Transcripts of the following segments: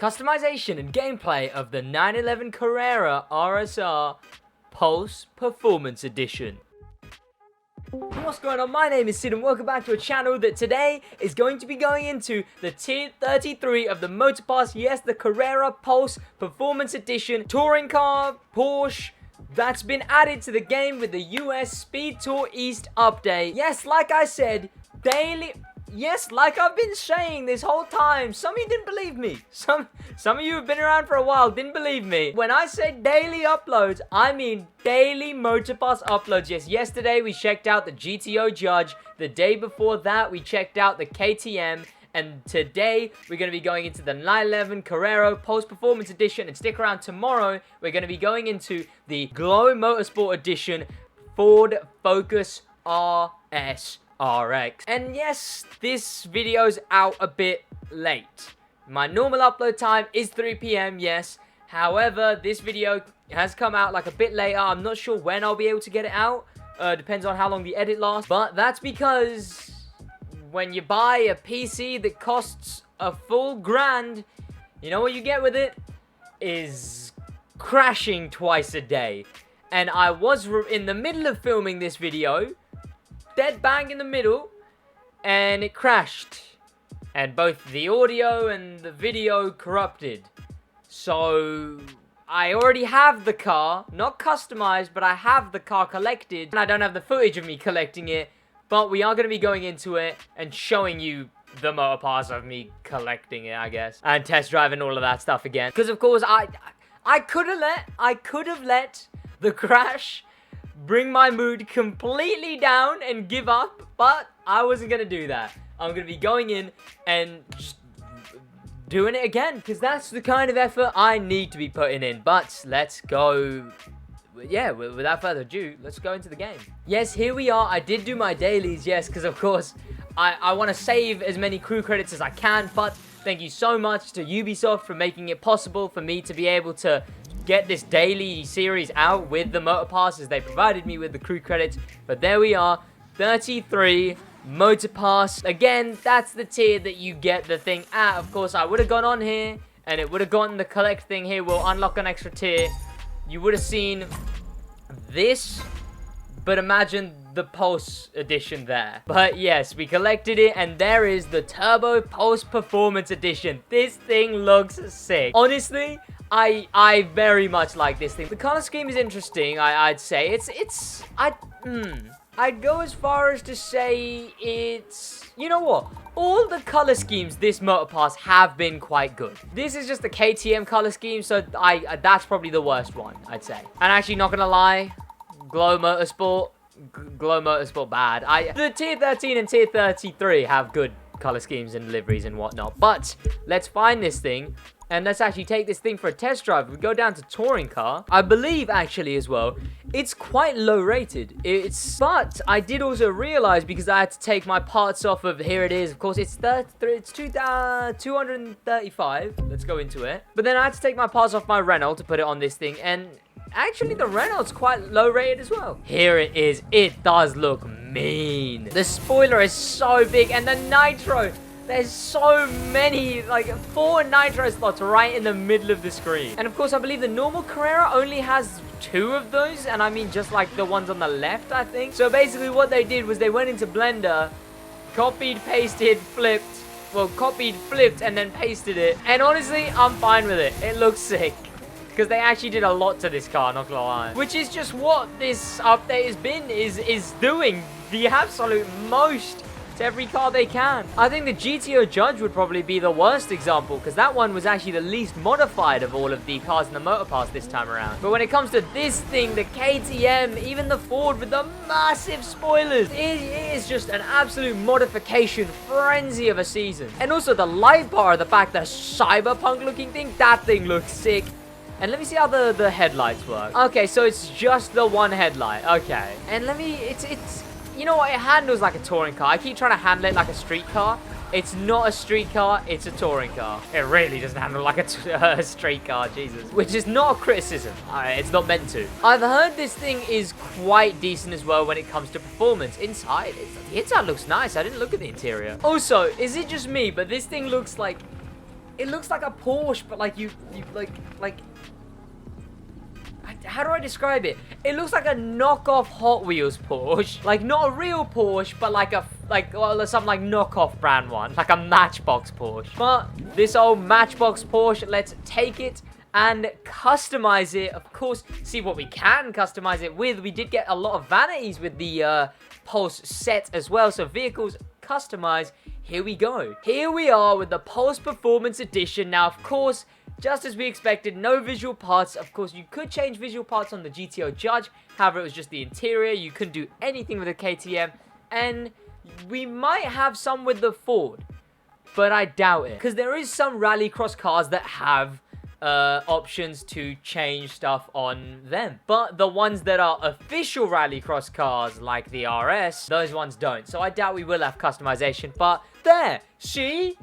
customization and gameplay of the 911 Carrera RSR Pulse Performance Edition. What's going on? My name is Sid and welcome back to a channel that today is going to be going into the tier 33 of the Motorpass, yes, the Carrera Pulse Performance Edition touring car, Porsche, that's been added to the game with the US Speed Tour East update. Yes, like I said, daily... Yes, like I've been saying this whole time, some of you didn't believe me. Some of you have been around for a while, didn't believe me. When I say daily uploads, I mean daily Motorpass uploads. Yes, yesterday we checked out the GTO Judge. The day before that, we checked out the KTM. And today, we're going to be going into the 911 Carrera Pulse Performance Edition. And stick around tomorrow, we're going to be going into the Glow Motorsport Edition Ford Focus RS. RX. And yes, this video's out a bit late. My normal upload time is 3 PM, yes. However, this video has come out like a bit later. I'm not sure when I'll be able to get it out. Depends on how long the edit lasts. But that's because when you buy a PC that costs a full grand, you know what you get with it? Is crashing twice a day. And I was in the middle of filming this video, dead bang in the middle, and it crashed, and both the audio and the video corrupted. So I already have the car, not customized, but I have the car collected, and I don't have the footage of me collecting it, but we are going to be going into it and showing you the Motorpass of me collecting it, I guess, and test driving all of that stuff again, because of course I could have let the crash bring my mood completely down and give up, but I wasn't going to do that. I'm going to be going in and just doing it again, because that's the kind of effort I need to be putting in. But let's go, yeah, without further ado, let's go into the game. Yes, here we are. I did do my dailies, yes, because of course, I want to save as many crew credits as I can, but thank you so much to Ubisoft for making it possible for me to be able to get this daily series out with the Motorpass, as they provided me with the crew credits. But there we are, 33 Motorpass. Again, that's the tier that you get the thing at. Of course, I would have gone on here, and it would have gotten the collect thing here. We'll unlock an extra tier. You would have seen this, but imagine the Pulse edition there. But yes, we collected it, and there is the Turbo Pulse Performance Edition. This thing looks sick. Honestly, I very much like this thing. The color scheme is interesting, I'd say. I'd go as far as to say it's... You know what? All the color schemes this Motorpass have been quite good. This is just the KTM color scheme, so that's probably the worst one, I'd say. And actually, not gonna lie, Glow Motorsport bad. The tier 13 and tier 33 have good color schemes and liveries and whatnot. But let's find this thing, and let's actually take this thing for a test drive. We go down to touring car. I believe actually as well, it's quite low rated. But I did also realize, because I had to take my parts off of, here it is. Of course, it's 235. Let's go into it. But then I had to take my parts off my Renault to put it on this thing, and actually the Renault's quite low rated as well. Here it is. It does look mean. The spoiler is so big, and the nitro, there's so many, like 4 nitro slots right in the middle of the screen. And of course, I believe the normal Carrera only has 2 of those, and I mean just like the ones on the left, I think. So basically what they did was they went into Blender, copied, pasted, flipped, and then pasted it. And honestly, I'm fine with it. It looks sick, because they actually did a lot to this car, not gonna lie. Which is just what this update has been, is doing the absolute most to every car they can. I think the GTO Judge would probably be the worst example, because that one was actually the least modified of all of the cars in the Motorpass this time around. But when it comes to this thing, the KTM, even the Ford with the massive spoilers, it is just an absolute modification frenzy of a season. And also the light bar at the back, the cyberpunk looking thing, that thing looks sick. And let me see how the headlights work. Okay, so it's just the one headlight. Okay. And you know what? It handles like a touring car. I keep trying to handle it like a street car. It's not a street car, it's a touring car. It really doesn't handle like a street car, Jesus. Which is not a criticism. It's not meant to. I've heard this thing is quite decent as well when it comes to performance. Inside, the inside looks nice. I didn't look at the interior. Also, is it just me, but this thing looks like It looks like a Porsche, but like you like. How do I describe it? It looks like a knockoff Hot Wheels Porsche. Like, not a real Porsche, but like some like knockoff brand one. Like a Matchbox Porsche. But this old Matchbox Porsche, let's take it and customize it. Of course, see what we can customize it with. We did get a lot of vanities with the Pulse set as well. So vehicles customized. Here we go. Here we are with the Pulse Performance Edition. Now, of course, just as we expected, no visual parts. Of course, you could change visual parts on the GTO Judge. However, it was just the interior. You couldn't do anything with the KTM. And we might have some with the Ford, but I doubt it. Because there is some rallycross cars that have options to change stuff on them. But the ones that are official rallycross cars, like the RS, those ones don't. So I doubt we will have customization. But there, see,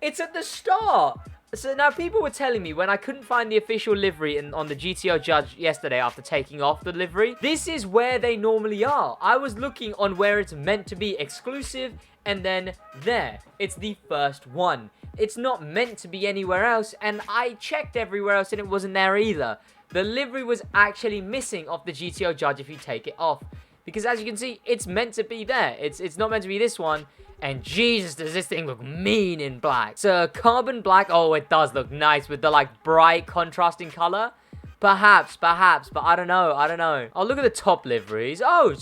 it's at the start. So now people were telling me when I couldn't find the official livery on the GTO Judge yesterday after taking off the livery, this is where they normally are. I was looking on where it's meant to be exclusive, and then there, it's the first one. It's not meant to be anywhere else, and I checked everywhere else and it wasn't there either. The livery was actually missing off the GTO Judge if you take it off. Because as you can see, it's meant to be there. It's not meant to be this one. And Jesus, does this thing look mean in black. So carbon black, oh, it does look nice with the like bright contrasting color. Perhaps, but I don't know. Oh, look at the top liveries. Oh,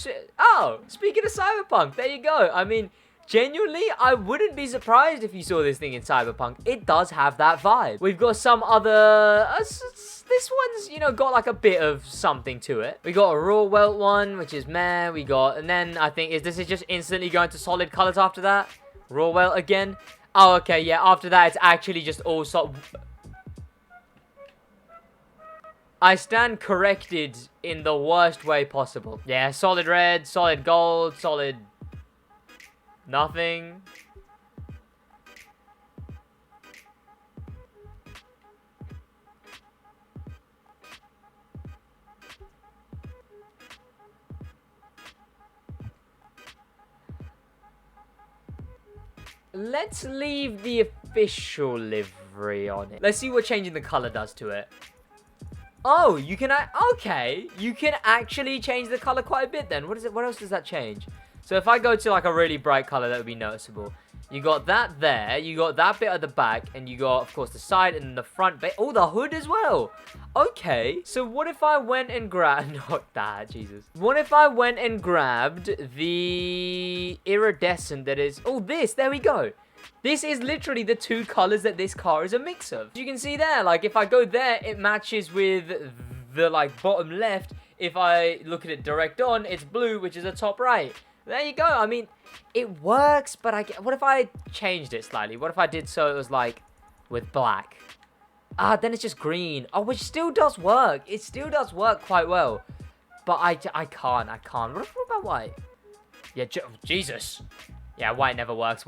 speaking of Cyberpunk, there you go. I mean, genuinely, I wouldn't be surprised if you saw this thing in Cyberpunk. It does have that vibe. We've got some other... this one's, you know, got like a bit of something to it. We got a raw welt one, which is meh. We got... And then I think... This is just instantly going to solid colors after that? Raw welt again? Oh, okay, yeah. After that, it's actually just all I stand corrected in the worst way possible. Yeah, solid red, solid gold, solid... nothing. Let's leave the official livery on it. Let's see what changing the color does to it. Oh, you can... Okay, you can actually change the color quite a bit then. What is it? What else does that change? So if I go to like a really bright color, that would be noticeable. You got that there, you got that bit at the back, and you got, of course, the side and the front bit. Oh, the hood as well. Okay, so what if I went and grabbed... Not that, Jesus. What if I went and grabbed the iridescent that is... Oh, this, there we go. This is literally the two colors that this car is a mix of. You can see there, like, if I go there, it matches with the, like, bottom left. If I look at it direct on, it's blue, which is the top right. There you go. I mean, it works, but what if I changed it slightly? What if I did so it was, like, with black? Ah, then it's just green. Oh, which still does work. It still does work quite well. But I can't. What about white? Yeah, Jesus. Yeah, white never works.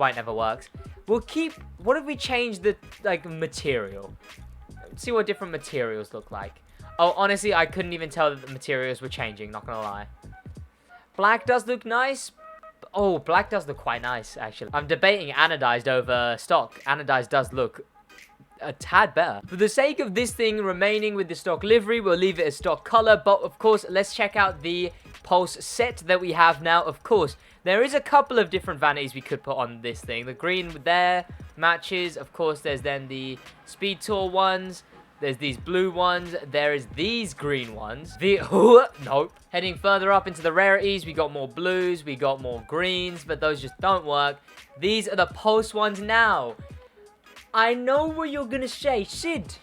We'll keep... What if we change the, like, material? Let's see what different materials look like. Oh, honestly, I couldn't even tell that the materials were changing, not gonna lie. Black does look nice. Oh, black does look quite nice, actually. I'm debating anodized over stock. Anodized does look a tad better. For the sake of this thing remaining with the stock livery, we'll leave it as stock color. But, of course, let's check out the Pulse set that we have now. Of course, there is a couple of different vanities we could put on this thing. The green there matches. Of course, there's then the Speed Tour ones. There's these blue ones. There is these green ones. Nope. Heading further up into the rarities, we got more blues, we got more greens, but those just don't work. These are the Pulse ones now. I know what you're gonna say, Sid.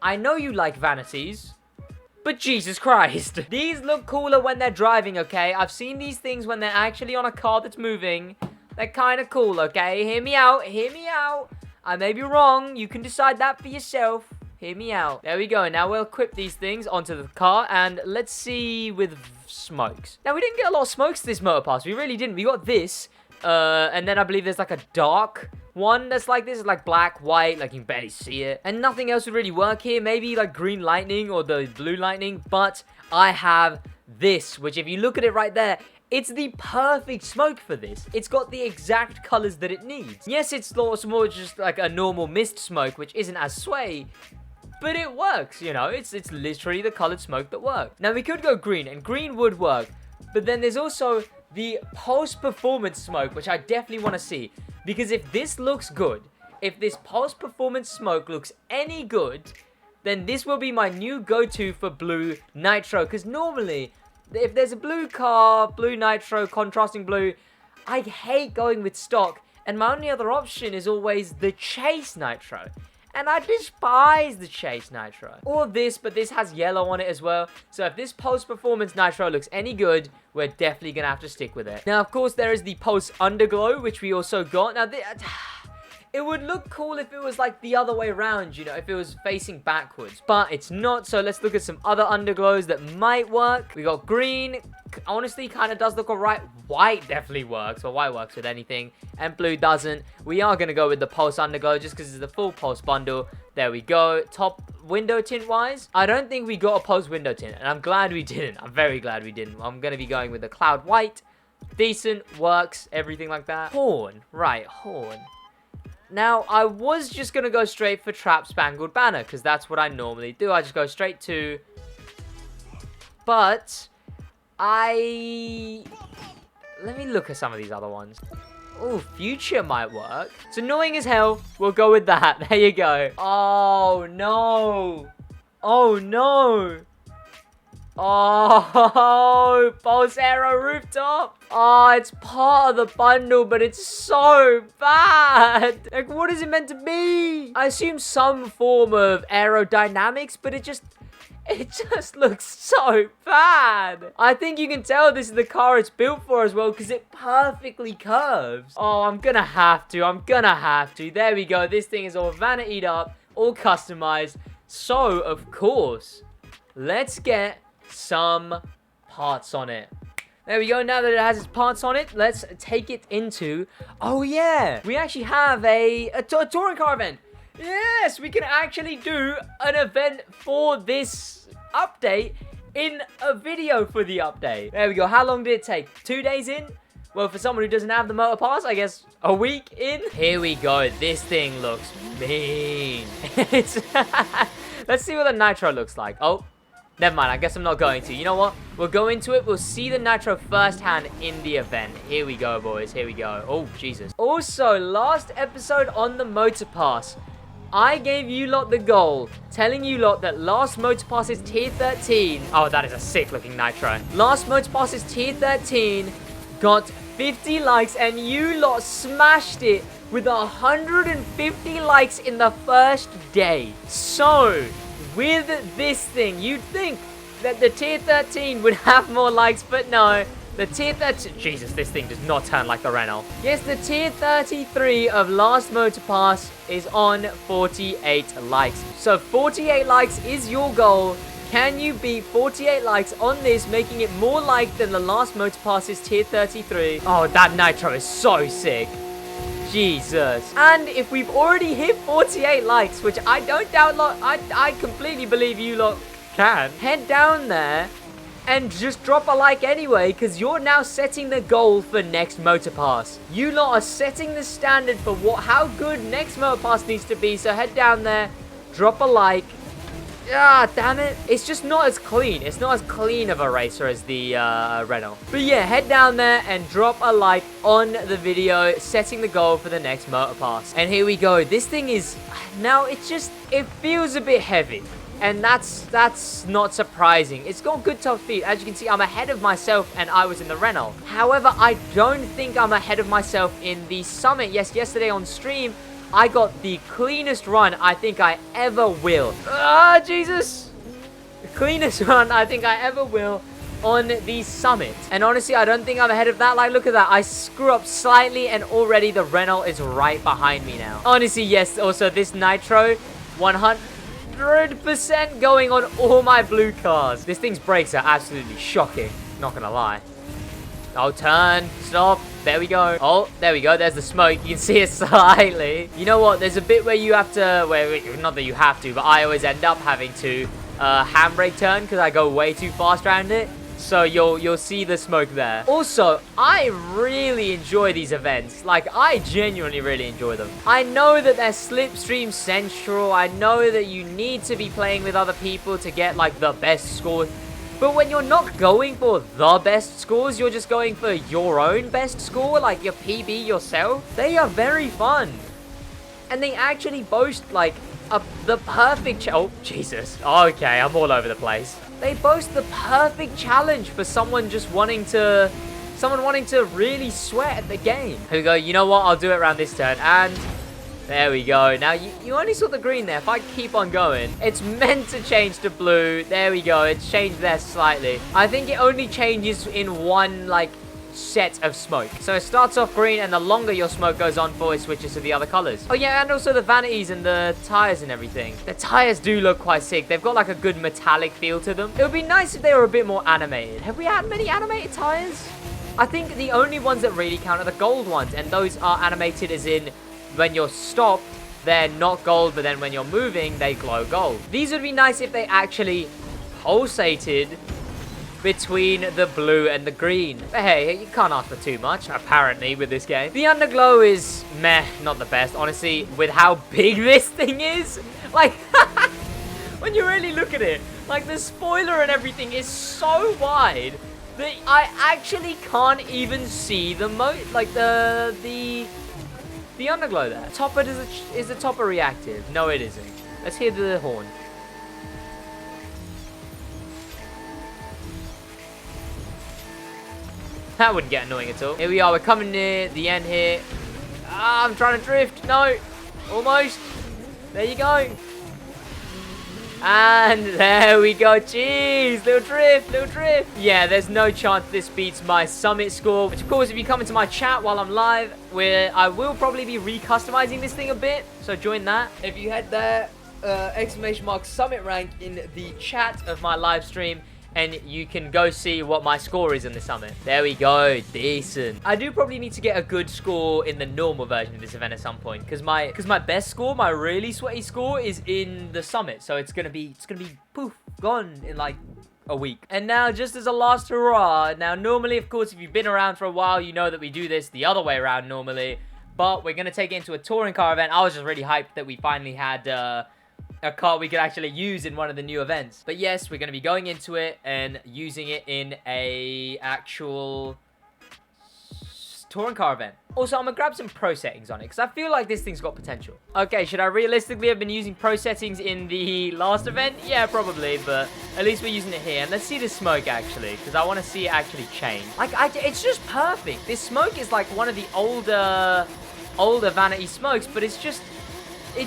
I know you like vanities, but Jesus Christ. These look cooler when they're driving, okay? I've seen these things when they're actually on a car that's moving. They're kind of cool, okay? Hear me out. I may be wrong. You can decide that for yourself. Hear me out. There we go. Now we'll equip these things onto the car, and let's see with smokes. Now, we didn't get a lot of smokes this Motorpass. We really didn't. We got this, and then I believe there's like a dark one that's like this. It's like black, white, like you can barely see it. And nothing else would really work here. Maybe like green lightning or the blue lightning, but I have this, which if you look at it right there, It's the perfect smoke for this. It's got the exact colors that it needs. Yes, it's more just like a normal mist smoke, which isn't as sway, but it works, you know. It's literally the colored smoke that works. Now, we could go green, and green would work, but then there's also the post-performance smoke, which I definitely want to see, because if this looks good, if this post-performance smoke looks any good, then this will be my new go-to for blue nitro, because normally, if there's a blue car, blue nitro, contrasting blue, I hate going with stock, and my only other option is always the chase nitro. And I despise the chase nitro. Or this, but this has yellow on it as well. So if this post-performance nitro looks any good, we're definitely going to have to stick with it. Now, of course, there is the post-underglow, which we also got. Now, it would look cool if it was like the other way around, you know, if it was facing backwards. But it's not, so let's look at some other underglows that might work. We got green, honestly, kind of does look alright. White definitely works, or white works with anything, and blue doesn't. We are going to go with the pulse underglow just because it's the full pulse bundle. There we go. Top window tint wise, I don't think we got a pulse window tint, and I'm glad we didn't. I'm very glad we didn't. I'm going to be going with the cloud white. Decent, works, everything like that. Horn, right, horn. Now, I was just going to go straight for Trap Spangled Banner, because that's what I normally do. I just go straight to... But... Let me look at some of these other ones. Oh, Future might work. It's annoying as hell. We'll go with that. There you go. Oh, no. Oh, no. Oh, Pulse Aero Rooftop. Oh, it's part of the bundle, but it's so bad. Like, what is it meant to be? I assume some form of aerodynamics, but it just looks so bad. I think you can tell this is the car it's built for as well, because it perfectly curves. Oh, I'm gonna have to. There we go. This thing is all vanitied up, all customized. So, of course, let's get some parts on it. There we go. Now that it has its parts on it, let's take it into... Oh, yeah. We actually have a touring car event. Yes, we can actually do an event for this update in a video for the update. There we go. How long did it take? 2 days in? Well, for someone who doesn't have the Motorpass, I guess a week in. Here we go. This thing looks mean. Let's see what the nitro looks like. Oh, never mind. I guess I'm not going to. You know what? We'll go into it. We'll see the nitro firsthand in the event. Here we go, boys. Here we go. Oh, Jesus. Also, last episode on the Motorpass, I gave you lot the goal, telling you lot that last Motorpass is tier 13. Oh, that is a sick looking nitro. Last Motorpass is tier 13, got 50 likes, and you lot smashed it with 150 likes in the first day. So, with this thing, you'd think that the tier 13 would have more likes, but no. The tier 30... Jesus, this thing does not turn like the Renault. Yes, the tier 33 of last Motorpass is on 48 likes. So 48 likes is your goal. Can you beat 48 likes on this, making it more like than the last Motorpass's tier 33? Oh, that nitro is so sick. Jesus. And if we've already hit 48 likes, which I don't doubt, I completely believe you lot can, head down there and just drop a like anyway, because you're now setting the goal for next Motorpass. You lot are setting the standard for how good next Motorpass needs to be, so head down there, drop a like. Ah, damn it. It's just not as clean. It's not as clean of a racer as the Renault. But yeah, head down there and drop a like on the video, setting the goal for the next Motorpass. And here we go. This thing is... Now, it feels a bit heavy. And that's not surprising. It's got good top speed. As you can see, I'm ahead of myself, and I was in the Renault. However, I don't think I'm ahead of myself in the Summit. Yes, yesterday on stream, I got the cleanest run I think I ever will. Ah, Jesus! The cleanest run I think I ever will on the Summit. And honestly, I don't think I'm ahead of that. Like, look at that. I screw up slightly, and already the Renault is right behind me now. Honestly, yes. Also, this Nitro, 100% going on all my blue cars. This thing's brakes are absolutely shocking. Not gonna lie. Oh, turn, stop, there we go. Oh, there we go, there's the smoke. You can see it slightly. You know what, there's a bit where you have to, not that you have to, but I always end up having to handbrake turn because I go way too fast around it. So you'll see the smoke there. Also, I really enjoy these events. Like, I genuinely really enjoy them. I know that they're slipstream central. I know that you need to be playing with other people to get, like, the best scores. But when you're not going for the best scores, you're just going for your own best score, like your PB yourself, they are very fun. And they actually boast, like, the perfect... Oh, Jesus. Okay, I'm all over the place. They boast the perfect challenge for someone just wanting to... Someone wanting to really sweat at the game. Here we go. You know what? I'll do it around this turn. And... there we go. Now, you only saw the green there. If I keep on going, it's meant to change to blue. There we go. It's changed there slightly. I think it only changes in one, like, set of smoke. So it starts off green, and the longer your smoke goes on for, it switches to the other colors. Oh, yeah, and also the vanities and the tires and everything. The tires do look quite sick. They've got, like, a good metallic feel to them. It would be nice if they were a bit more animated. Have we had many animated tires? I think the only ones that really count are the gold ones, and those are animated as in... when you're stopped, they're not gold, but then when you're moving, they glow gold. These would be nice if they actually pulsated between the blue and the green. But hey, you can't ask for too much, apparently, with this game. The underglow is meh, not the best. Honestly, with how big this thing is, like, when you really look at it, like, the spoiler and everything is so wide that I actually can't even see the the underglow there. Topper, is the topper reactive? No, it isn't. Let's hear the horn. That wouldn't get annoying at all. Here we are. We're coming near the end here. Ah, I'm trying to drift. No. Almost. There you go. And there we go. Jeez, little drift, little drift. Yeah, there's no chance this beats my summit score. Which, of course, if you come into my chat while I'm live, where I will probably be recustomizing this thing a bit. So join that. If you head there, ! summit rank in the chat of my live stream, and you can go see what my score is in the summit. There we go. Decent. I do probably need to get a good score in the normal version of this event at some point, because my best score, my really sweaty score, is in the summit. So it's gonna be poof, gone in like a week. And now, just as a last hurrah, now normally, of course, if you've been around for a while, you know that we do this the other way around normally, but we're gonna take it into a touring car event. I was just really hyped that we finally had a car we could actually use in one of the new events. But yes, we're going to be going into it and using it in a actual touring car event. Also, I'm going to grab some pro settings on it because I feel like this thing's got potential. Okay, should I realistically have been using pro settings in the last event? Yeah, probably, but at least we're using it here. And let's see the smoke actually, because I want to see it actually change. Like, it's just perfect. This smoke is like one of the older vanity smokes, but it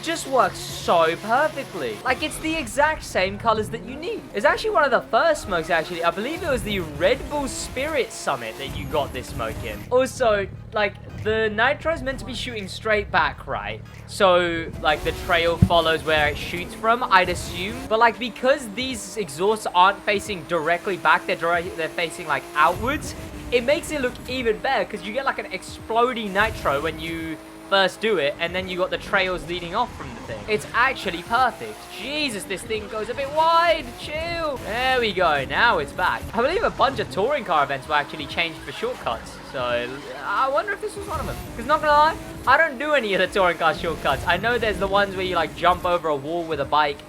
just works so perfectly. Like, it's the exact same colors that you need. It's actually one of the first smokes, actually. I believe it was the Red Bull Spirit Summit that you got this smoke in. Also, like, the nitro is meant to be shooting straight back, right? So, like, the trail follows where it shoots from, I'd assume. But, like, because these exhausts aren't facing directly back, they're facing, like, outwards, it makes it look even better because you get, like, an exploding nitro when you first do it, and then you got the trails leading off from the thing. It's actually perfect. Jesus, this thing goes a bit wide. Chill. There we go. Now it's back. I believe a bunch of touring car events were actually changed for shortcuts. So I wonder if this was one of them. Because not gonna lie, I don't do any of the touring car shortcuts. I know there's the ones where you like jump over a wall with a bike.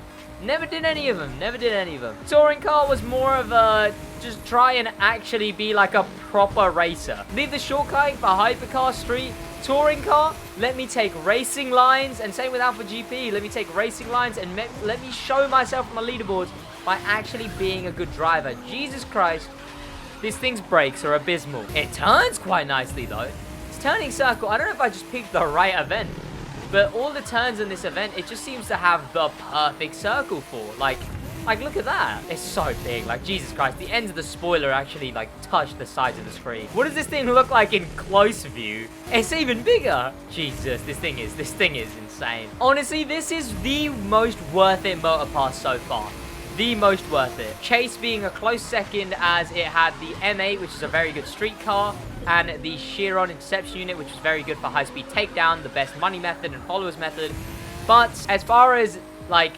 Never did any of them. Never did any of them. Touring car was more of a just try and actually be like a proper racer. Leave the shortcut for hypercar street. Touring car, let me take racing lines, and same with Alpha GP, let me take racing lines and let me show myself on the leaderboards by actually being a good driver. Jesus Christ, this thing's brakes are abysmal. It turns quite nicely though. It's turning circle. I don't know if I just picked the right event, but all the turns in this event, it just seems to have the perfect circle for. Like, look at that. It's so big. Like, Jesus Christ. The ends of the spoiler actually, like, touch the sides of the screen. What does this thing look like in close view? It's even bigger. Jesus, this thing is insane. Honestly, this is the most worth it Motorpass so far. The most worth it. Chase being a close second, as it had the M8, which is a very good street car, and the Chiron Interception Unit, which was very good for high-speed takedown, the best money method and followers method. But as far as, like,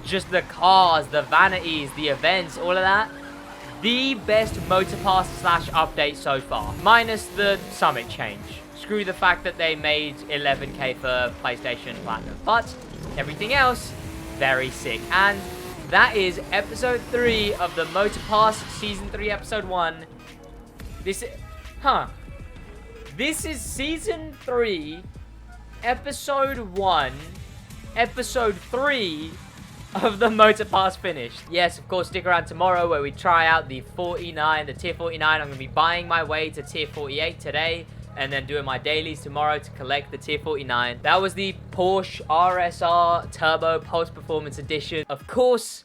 just the cars, the vanities, the events, all of that, the best Motorpass / update so far, minus the Summit change. Screw the fact that they made 11k for PlayStation Platinum, but everything else, very sick. And that is episode 3 of the Motorpass Season 3, Episode 1. This is Season 3, Episode 1, Episode 3 of the Motorpass finished. Yes, of course, stick around tomorrow where we try out the 49, the tier 49. I'm going to be buying my way to tier 48 today, and then doing my dailies tomorrow to collect the tier 49. That was the Porsche RSR Turbo Pulse Performance Edition. Of course,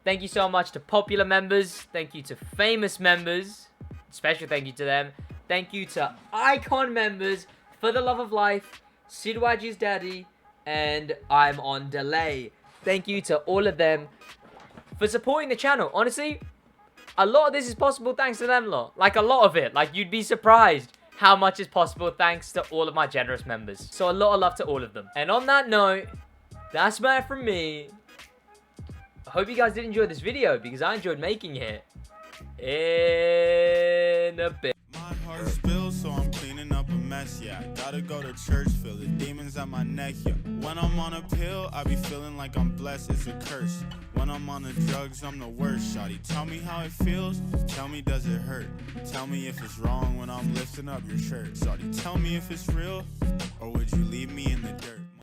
thank you so much to popular members. Thank you to famous members. Special thank you to them. Thank you to icon members. For the love of life, SidWaj's daddy, and I'm on delay. Thank you to all of them for supporting the channel. Honestly, a lot of this is possible thanks to them lot. Like, a lot of it. Like, you'd be surprised how much is possible thanks to all of my generous members. So a lot of love to all of them. And on that note, that's about it from me. I hope you guys did enjoy this video, because I enjoyed making it. In a bit. My heart spills, so I'm cleaning up a mess, yeah. Gotta go to church, feel the demons at my neck, yeah. When I'm on a pill, I be feeling like I'm blessed, it's a curse. When I'm on the drugs, I'm the worst, shawty. Tell me how it feels, tell me does it hurt. Tell me if it's wrong when I'm lifting up your shirt, shawty. Tell me if it's real, or would you leave me in the dirt?